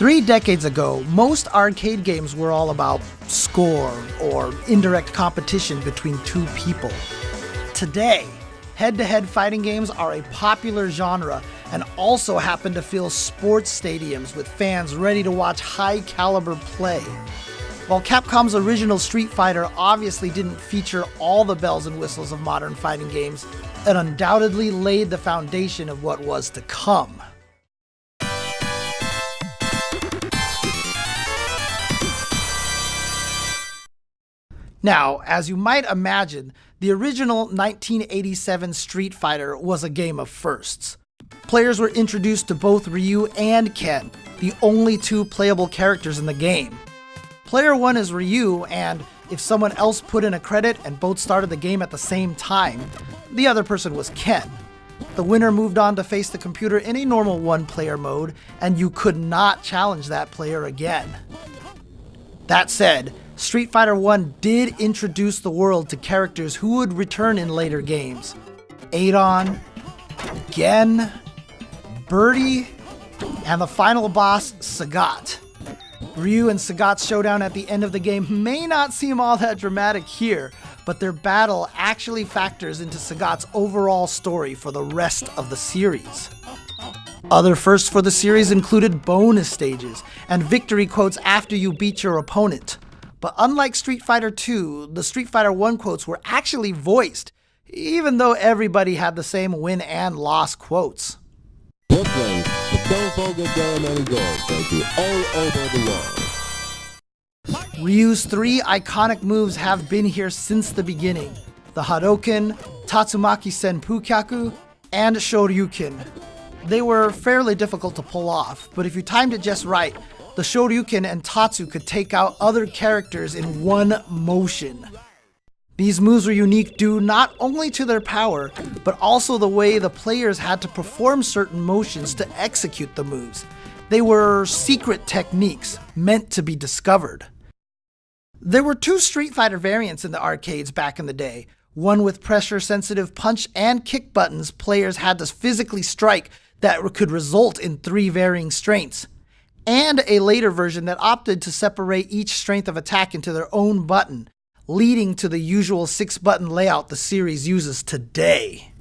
3 decades ago, most arcade games were all about score or indirect competition between two people. Today, head-to-head fighting games are a popular genre and also happen to fill sports stadiums with fans ready to watch high-caliber play. While Capcom's original Street Fighter obviously didn't feature all the bells and whistles of modern fighting games, it undoubtedly laid the foundation of what was to come. Now, as you might imagine, the original 1987 Street Fighter was a game of firsts. Players were introduced to both Ryu and Ken, the only two playable characters in the game. Player 1 is Ryu, and if someone else put in a credit and both started the game at the same time, the other person was Ken. The winner moved on to face the computer in a normal one-player mode, and you could not challenge that player again. That said, Street Fighter 1 did introduce the world to characters who would return in later games. Adon, Gen, Birdie, and the final boss, Sagat. Ryu and Sagat's showdown at the end of the game may not seem all that dramatic here, but their battle actually factors into Sagat's overall story for the rest of the series. Other firsts for the series included bonus stages and victory quotes after you beat your opponent. But unlike Street Fighter 2, the Street Fighter 1 quotes were actually voiced, even though everybody had the same win and loss quotes. Brooklyn, but don't forget there are many doors, thank you, all over the world. Ryu's 3 iconic moves have been here since the beginning: the Hadouken, Tatsumaki Senpukyaku, and Shoryuken. They were fairly difficult to pull off, but if you timed it just right, the Shoryuken and Tatsu could take out other characters in one motion. These moves were unique due not only to their power, but also the way the players had to perform certain motions to execute the moves. They were secret techniques meant to be discovered. There were 2 Street Fighter variants in the arcades back in the day, one with pressure-sensitive punch and kick buttons players had to physically strike that could result in 3 varying strengths, and a later version that opted to separate each strength of attack into their own button, leading to the usual 6-button layout the series uses today.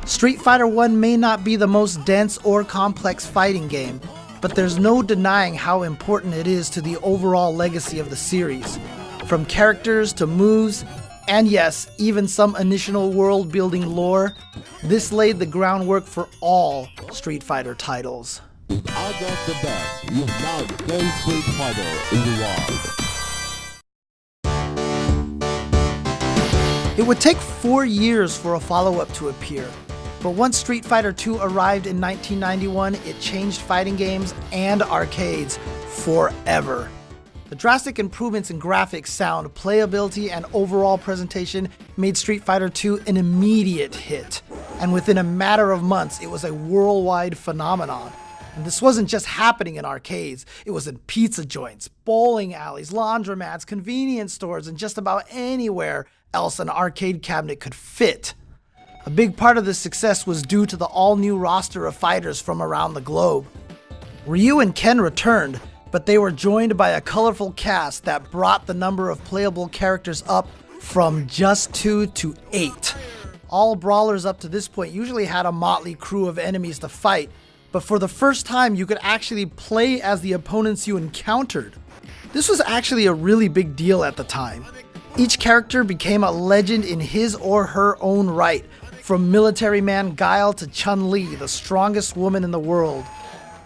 Street Fighter 1 may not be the most dense or complex fighting game, but there's no denying how important it is to the overall legacy of the series. From characters to moves, and yes, even some initial world-building lore, this laid the groundwork for all Street Fighter titles. Out of the best, you now the Street Fighter in the world. It would take 4 years for a follow-up to appear, but once Street Fighter II arrived in 1991, it changed fighting games and arcades forever. The drastic improvements in graphics, sound, playability, and overall presentation made Street Fighter II an immediate hit, and within a matter of months, it was a worldwide phenomenon. And this wasn't just happening in arcades, it was in pizza joints, bowling alleys, laundromats, convenience stores, and just about anywhere else an arcade cabinet could fit. A big part of this success was due to the all-new roster of fighters from around the globe. Ryu and Ken returned, but they were joined by a colorful cast that brought the number of playable characters up from just 2 to 8. All brawlers up to this point usually had a motley crew of enemies to fight, but for the first time you could actually play as the opponents you encountered. This was actually a really big deal at the time. Each character became a legend in his or her own right, from military man Guile to Chun-Li, the strongest woman in the world.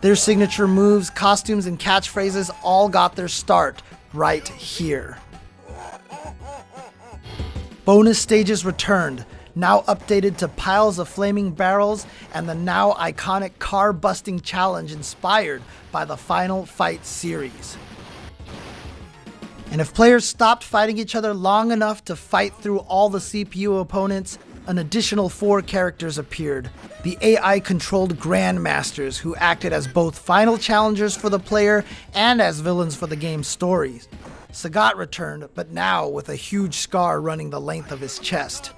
Their signature moves, costumes, and catchphrases all got their start right here. Bonus stages returned, now updated to piles of flaming barrels and the now iconic car-busting challenge inspired by the Final Fight series. And if players stopped fighting each other long enough to fight through all the CPU opponents, an additional 4 characters appeared, the AI-controlled Grandmasters, who acted as both final challengers for the player and as villains for the game's stories. Sagat returned, but now with a huge scar running the length of his chest.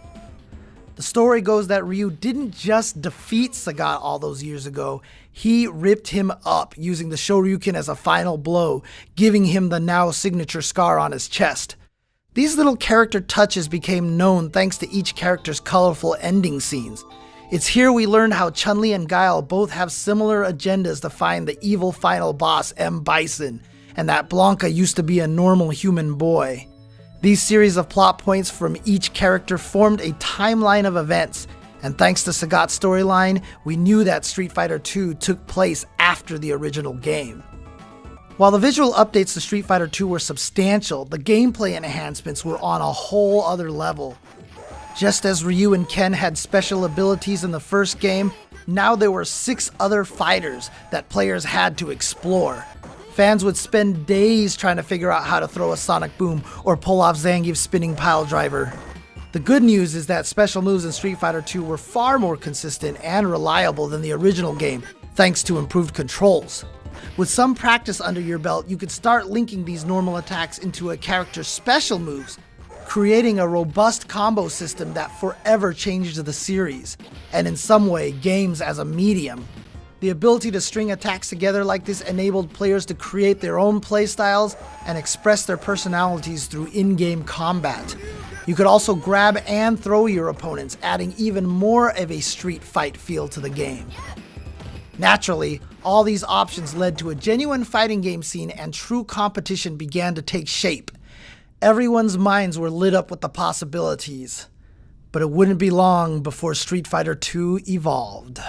The story goes that Ryu didn't just defeat Sagat all those years ago, he ripped him up using the Shoryuken as a final blow, giving him the now signature scar on his chest. These little character touches became known thanks to each character's colorful ending scenes. It's here we learn how Chun-Li and Guile both have similar agendas to find the evil final boss M. Bison, and that Blanca used to be a normal human boy. These series of plot points from each character formed a timeline of events, and thanks to Sagat's storyline, we knew that Street Fighter II took place after the original game. While the visual updates to Street Fighter II were substantial, the gameplay enhancements were on a whole other level. Just as Ryu and Ken had special abilities in the first game, now there were 6 other fighters that players had to explore. Fans would spend days trying to figure out how to throw a sonic boom or pull off Zangief's spinning pile driver. The good news is that special moves in Street Fighter II were far more consistent and reliable than the original game, thanks to improved controls. With some practice under your belt, you could start linking these normal attacks into a character's special moves, creating a robust combo system that forever changed the series, and in some way, games as a medium. The ability to string attacks together like this enabled players to create their own playstyles and express their personalities through in-game combat. You could also grab and throw your opponents, adding even more of a street fight feel to the game. Naturally, all these options led to a genuine fighting game scene and true competition began to take shape. Everyone's minds were lit up with the possibilities, but it wouldn't be long before Street Fighter II evolved.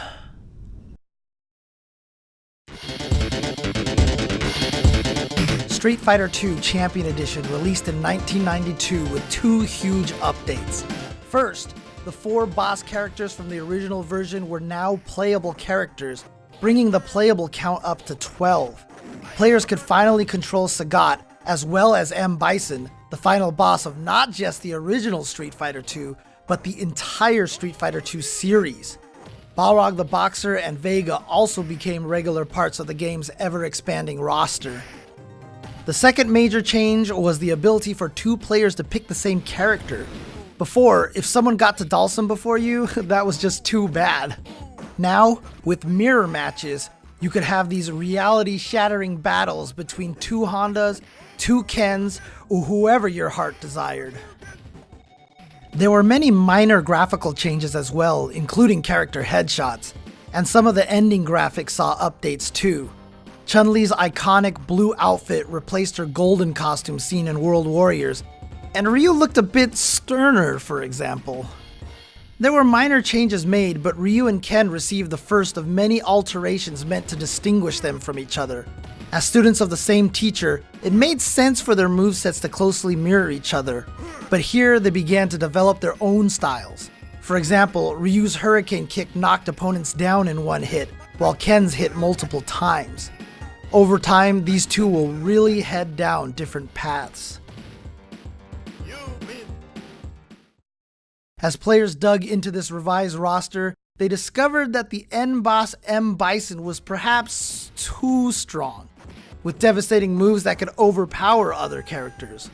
Street Fighter II Champion Edition released in 1992 with 2 huge updates. First, the 4 boss characters from the original version were now playable characters, bringing the playable count up to 12. Players could finally control Sagat, as well as M. Bison, the final boss of not just the original Street Fighter II, but the entire Street Fighter II series. Balrog the Boxer and Vega also became regular parts of the game's ever-expanding roster. The second major change was the ability for 2 players to pick the same character. Before, if someone got to Dhalsim before you, that was just too bad. Now, with mirror matches, you could have these reality-shattering battles between 2 Hondas, 2 Kens, or whoever your heart desired. There were many minor graphical changes as well, including character headshots, and some of the ending graphics saw updates too. Chun-Li's iconic blue outfit replaced her golden costume seen in World Warriors, and Ryu looked a bit sterner, for example. There were minor changes made, but Ryu and Ken received the first of many alterations meant to distinguish them from each other. As students of the same teacher, it made sense for their movesets to closely mirror each other, but here they began to develop their own styles. For example, Ryu's Hurricane Kick knocked opponents down in one hit, while Ken's hit multiple times. Over time, these two will really head down different paths. As players dug into this revised roster, they discovered that the end boss M. Bison was perhaps too strong, with devastating moves that could overpower other characters.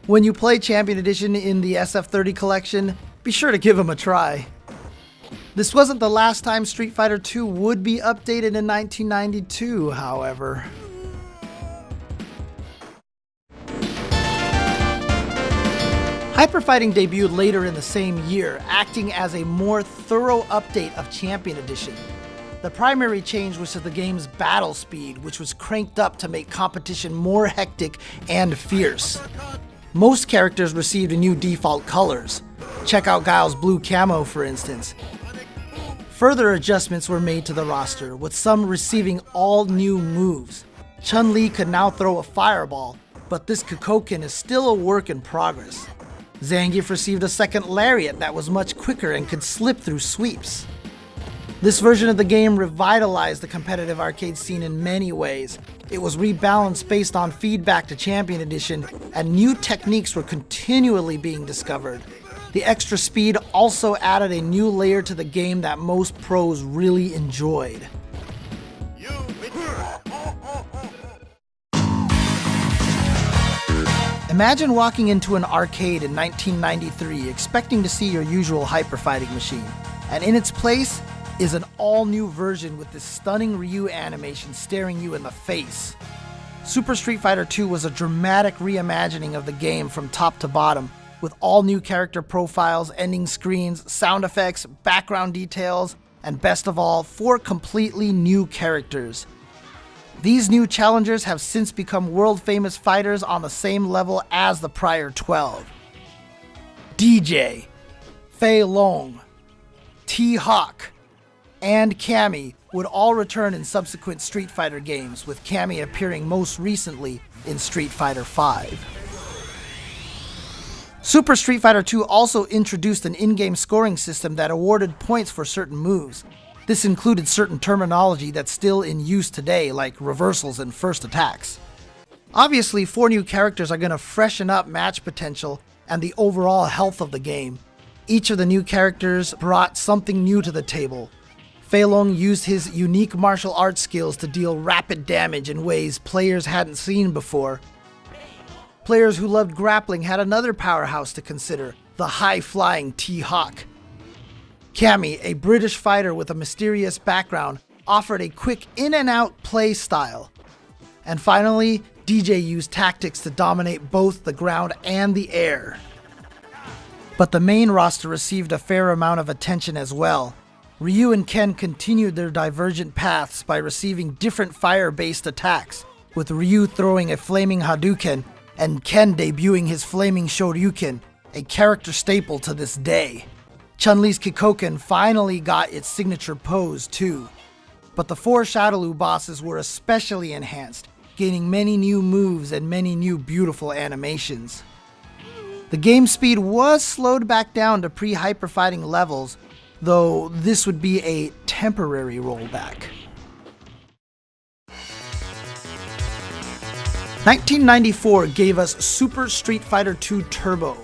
When you play Champion Edition in the SF30 collection, be sure to give him a try. This wasn't the last time Street Fighter II would be updated in 1992, however. Hyperfighting debuted later in the same year, acting as a more thorough update of Champion Edition. The primary change was to the game's battle speed, which was cranked up to make competition more hectic and fierce. Most characters received new default colors. Check out Guile's blue camo, for instance. Further adjustments were made to the roster, with some receiving all new moves. Chun-Li could now throw a fireball, but this Kukoken is still a work in progress. Zangief received a second lariat that was much quicker and could slip through sweeps. This version of the game revitalized the competitive arcade scene in many ways. It was rebalanced based on feedback to Champion Edition, and new techniques were continually being discovered. The extra speed also added a new layer to the game that most pros really enjoyed. Imagine walking into an arcade in 1993 expecting to see your usual hyperfighting machine, and in its place is an all-new version with this stunning Ryu animation staring you in the face. Super Street Fighter II was a dramatic reimagining of the game from top to bottom, with all new character profiles, ending screens, sound effects, background details, and best of all, 4 completely new characters. These new challengers have since become world-famous fighters on the same level as the prior 12. DJ, Fei Long, T-Hawk, and Cammy would all return in subsequent Street Fighter games, with Cammy appearing most recently in Street Fighter V. Super Street Fighter II also introduced an in-game scoring system that awarded points for certain moves. This included certain terminology that's still in use today, like reversals and first attacks. Obviously, 4 new characters are going to freshen up match potential and the overall health of the game. Each of the new characters brought something new to the table. Fei Long used his unique martial arts skills to deal rapid damage in ways players hadn't seen before. Players who loved grappling had another powerhouse to consider, the high-flying T-Hawk. Cammy, a British fighter with a mysterious background, offered a quick in-and-out play style. And finally, DJ used tactics to dominate both the ground and the air. But the main roster received a fair amount of attention as well. Ryu and Ken continued their divergent paths by receiving different fire-based attacks, with Ryu throwing a flaming Hadouken and Ken debuting his flaming Shoryuken, a character staple to this day. Chun-Li's Kikoken finally got its signature pose too. But the 4 Shadaloo bosses were especially enhanced, gaining many new moves and many new beautiful animations. The game speed was slowed back down to pre-hyper fighting levels, though this would be a temporary rollback. 1994 gave us Super Street Fighter II Turbo.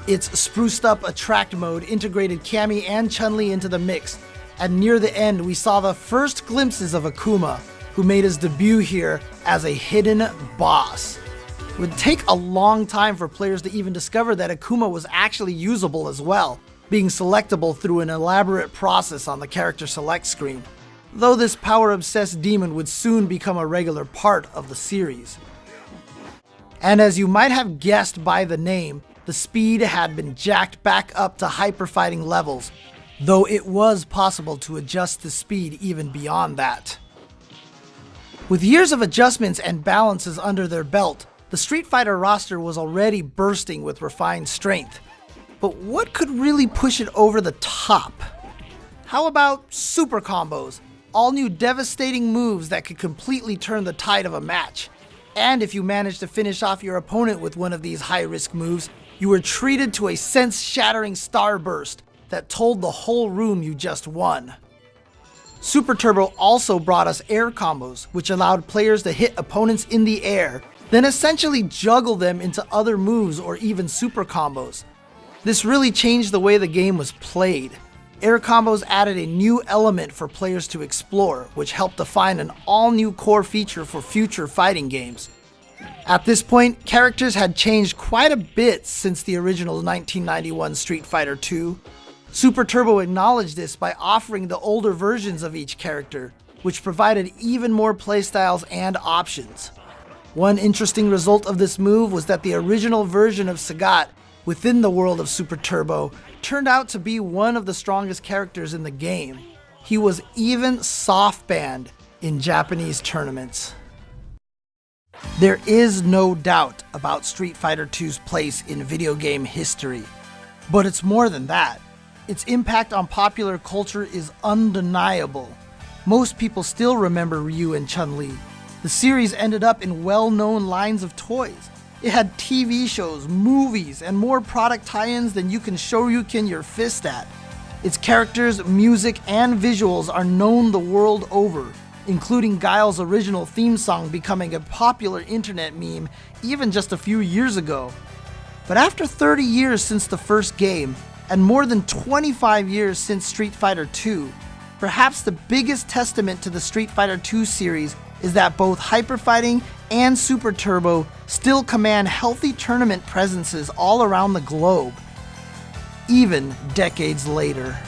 Its spruced up attract mode integrated Cammy and Chun-Li into the mix, and near the end we saw the first glimpses of Akuma, who made his debut here as a hidden boss. It would take a long time for players to even discover that Akuma was actually usable as well, being selectable through an elaborate process on the character select screen, though this power-obsessed demon would soon become a regular part of the series. And as you might have guessed by the name, the speed had been jacked back up to hyper-fighting levels, though it was possible to adjust the speed even beyond that. With years of adjustments and balances under their belt, the Street Fighter roster was already bursting with refined strength. But what could really push it over the top? How about super combos? All new devastating moves that could completely turn the tide of a match. And if you managed to finish off your opponent with one of these high-risk moves, you were treated to a sense-shattering starburst that told the whole room you just won. Super Turbo also brought us air combos, which allowed players to hit opponents in the air, then essentially juggle them into other moves or even super combos. This really changed the way the game was played. Air combos added a new element for players to explore, which helped define an all-new core feature for future fighting games. At this point, characters had changed quite a bit since the original 1991 Street Fighter II. Super Turbo acknowledged this by offering the older versions of each character, which provided even more playstyles and options. One interesting result of this move was that the original version of Sagat within the world of Super Turbo turned out to be one of the strongest characters in the game. He was even soft-banned in Japanese tournaments. There is no doubt about Street Fighter II's place in video game history, but it's more than that. Its impact on popular culture is undeniable. Most people still remember Ryu and Chun-Li. The series ended up in well-known lines of toys. It had TV shows, movies, and more product tie-ins than you can Shoryuken your fist at. Its characters, music, and visuals are known the world over, including Guile's original theme song becoming a popular internet meme even just a few years ago. But after 30 years since the first game, and more than 25 years since Street Fighter II, perhaps the biggest testament to the Street Fighter II series is that both hyperfighting and Super Turbo still command healthy tournament presences all around the globe, even decades later.